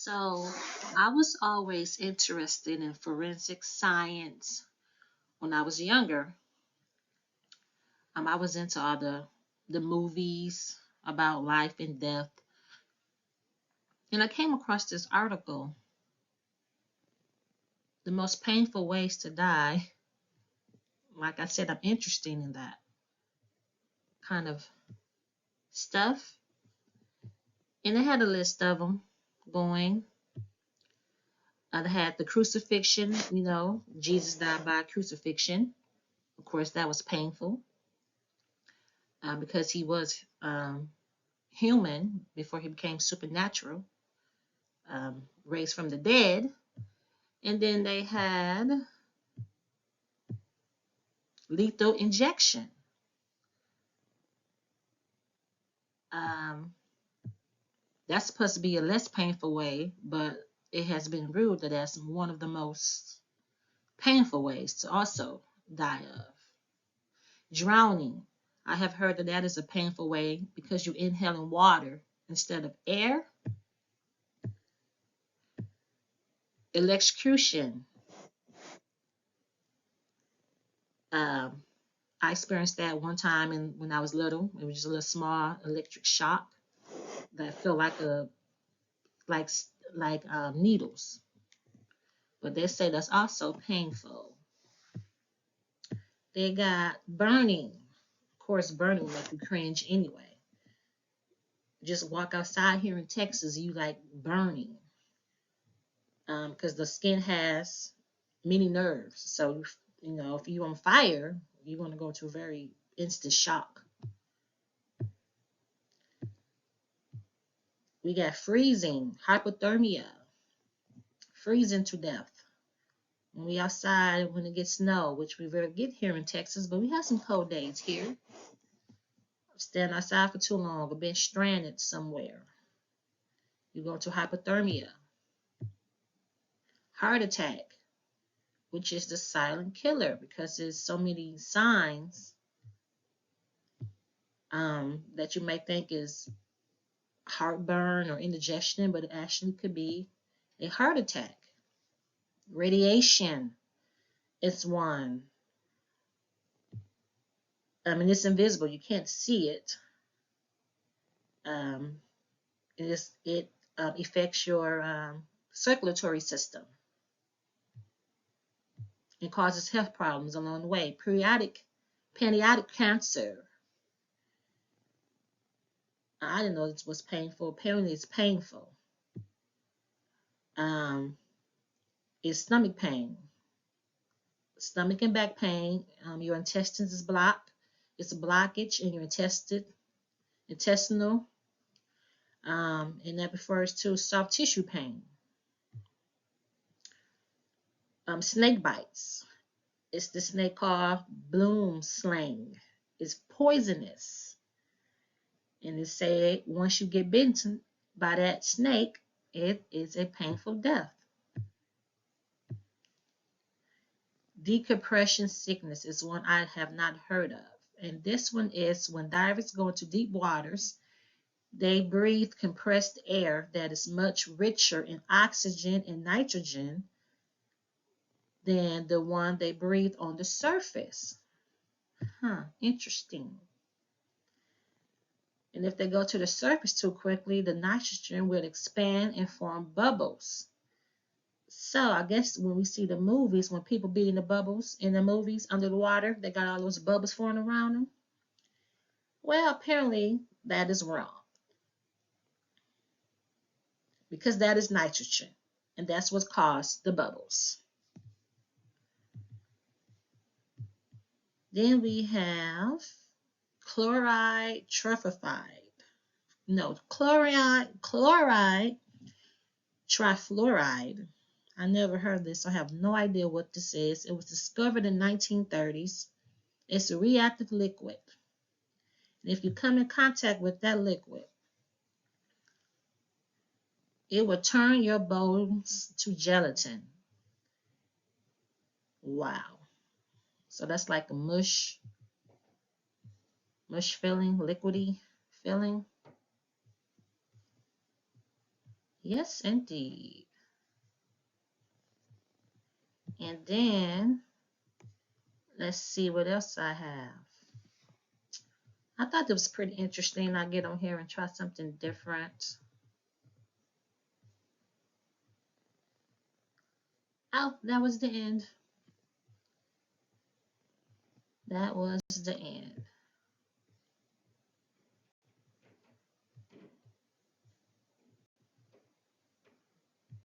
So I was always interested in forensic science when I was younger. I was into all the movies about life and death, and I came across this article, "The Most Painful Ways to Die." Like I said, I'm interested in that kind of stuff, and it had a list of them going. I had the crucifixion, Jesus died by crucifixion. Of course, that was painful because he was human before he became supernatural, raised from the dead. And then they had lethal injection. Um, that's supposed to be a less painful way, but it has been ruled that that's one of the most painful ways to also die of. Drowning. I have heard that that is a painful way because you're inhaling water instead of air. Electrocution. Um, I experienced that one time when I was little. It was just a little small electric shock that felt like needles. But they say that's also painful. They got burning. Of course, burning make you cringe anyway. Just walk outside here in Texas, you like burning, because the skin has many nerves. So if you're on fire, you're going to go to a very instant shock. We got freezing, hypothermia, freezing to death. When we outside, when it gets snow, which we rarely get here in Texas, but we have some cold days here. Stand outside for too long or been stranded somewhere. You go to hypothermia. Heart attack, which is the silent killer because there's so many signs that you may think is heartburn or indigestion, but it actually could be a heart attack. Radiation is one. It's invisible. You can't see it. Um, it affects your circulatory system. It causes health problems along the way. Pancreatic cancer. I didn't know this was painful. Apparently, it's painful. Um, it's stomach pain, stomach and back pain. Your intestines is blocked. It's a blockage in your intestinal, and that refers to soft tissue pain. Snake bites. It's the snake called bloom slang. It's poisonous, and it said once you get bitten by that snake, it is a painful death. Decompression sickness is one I have not heard of. And this one is when divers go into deep waters, they breathe compressed air that is much richer in oxygen and nitrogen than the one they breathe on the surface. Interesting. And if they go to the surface too quickly, the nitrogen will expand and form bubbles. So I guess when we see the movies, when people be in the bubbles in the movies under the water, they got all those bubbles forming around them. Well, apparently that is wrong because that is nitrogen, and that's what caused the bubbles. Then we have chloride trifluoride. No, chloride trifluoride. I never heard this. I have no idea what this is. It was discovered in 1930s. It's a reactive liquid. And if you come in contact with that liquid, it will turn your bones to gelatin. Wow. So that's like a mush feeling, liquidy feeling. Yes, indeed. And then let's see what else I have. I thought it was pretty interesting. I get on here and try something different. Oh, that was the end. That was the end.